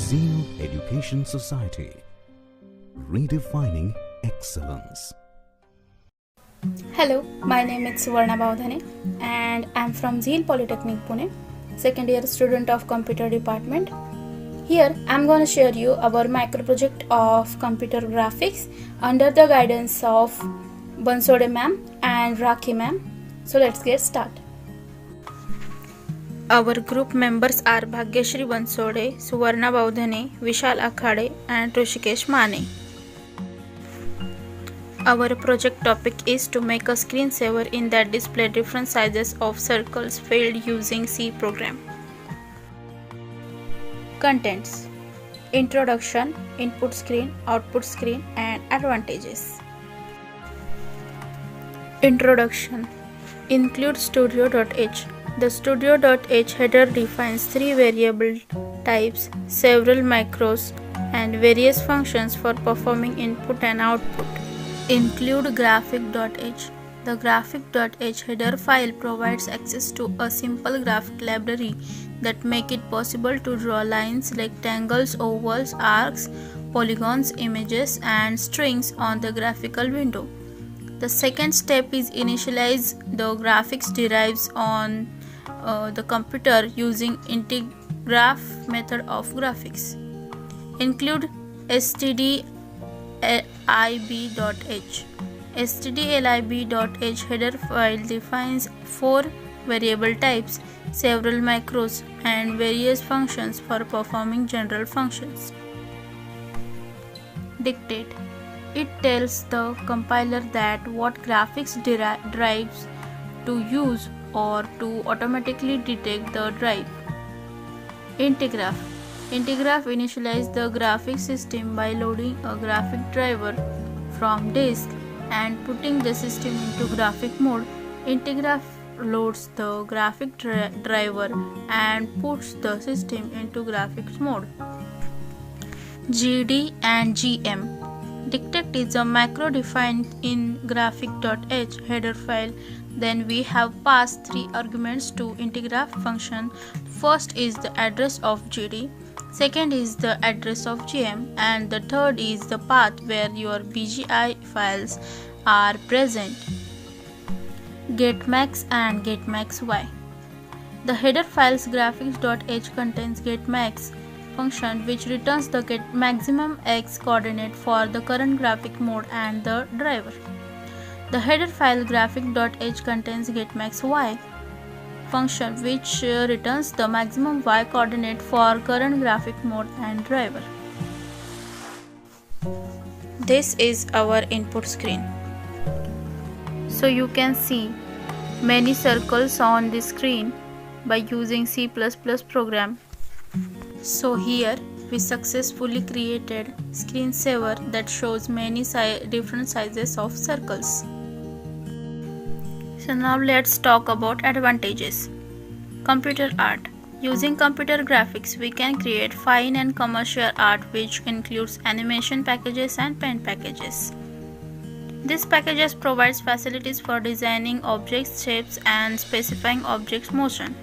Zeal Education Society, redefining excellence. Hello, my name is Suvarna Baudhane and I am from Zeal Polytechnic Pune, second year student of computer department. Here I am going to share you our micro project of computer graphics under the guidance of Bansode ma'am and Rakhi ma'am. So let's get started. Our group members are Bhagyashri Bansode, Suvarna Baudhane, Vishal Akhade and Rishikesh Mane. Our project topic is to make a screensaver in that display different sizes of circles filled using C program. Contents: Introduction, Input screen, Output screen and Advantages. Introduction. Include Studio.h. The Studio.h header defines three variable types, several macros, and various functions for performing input and output. Include Graphic.h. The Graphic.h header file provides access to a simple graphic library that make it possible to draw lines, rectangles, ovals, arcs, polygons, images, and strings on the graphical window. The second step is initialize the graphics derives on the computer using InteGraph method of graphics. Include stdlib.h. stdlib.h header file defines four variable types, several macros, and various functions for performing general functions. Dictate. It tells the compiler that what graphics drives to use or to automatically detect the drive. InteGraph. InteGraph initializes the graphics system by loading a graphic driver from disk and putting the system into graphic mode. InteGraph loads the graphic driver and puts the system into graphics mode. GD and GM. Dictate is a macro defined in graphic.h header file. Then we have passed three arguments to InteGraph function. First is the address of GD, second is the address of GM, and the third is the path where your BGI files are present. GetMax and GetMaxY. The header files graphics.h contains GetMax function which returns the get maximum x coordinate for the current graphic mode and the driver. The header file graphic.h contains getMaxY function which returns the maximum y coordinate for current graphic mode and driver. This is our input screen. So you can see many circles on the screen by using C++ program. So here we successfully created screensaver that shows many different sizes of circles. So now let's talk about advantages. Computer art. Using computer graphics we can create fine and commercial art which includes animation packages and paint packages. These packages provides facilities for designing objects, shapes and specifying objects' motion.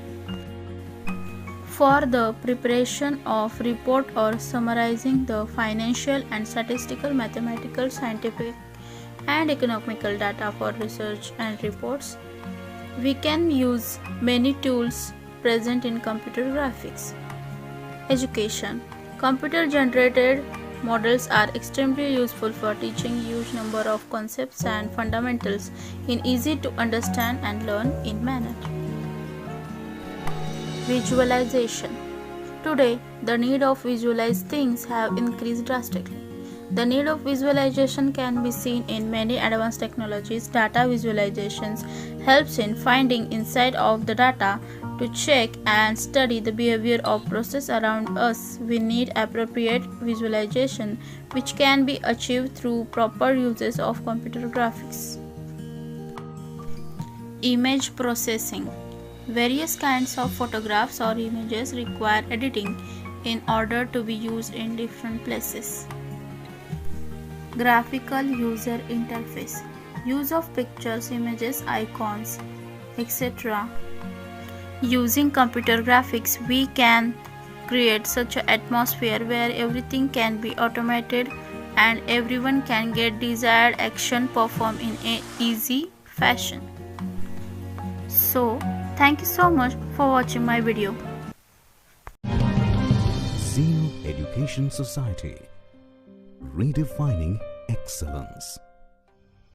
For the preparation of report or summarizing the financial and statistical, mathematical, scientific and economical data for research and reports, we can use many tools present in computer graphics. Education. Computer generated models are extremely useful for teaching huge number of concepts and fundamentals in easy to understand and learn in manner. Visualization. Today, the need of visualized things have increased drastically. The need of visualization can be seen in many advanced technologies. Data visualizations helps in finding inside of the data to check and study the behavior of process around us. We need appropriate visualization which can be achieved through proper uses of computer graphics. Image processing. Various kinds of photographs or images require editing in order to be used in different places. Graphical user interface. Use of pictures, images, icons, etc. Using computer graphics, we can create such an atmosphere where everything can be automated and everyone can get desired action performed in an easy fashion. So, thank you so much for watching my video. Zeal Education Society, redefining excellence.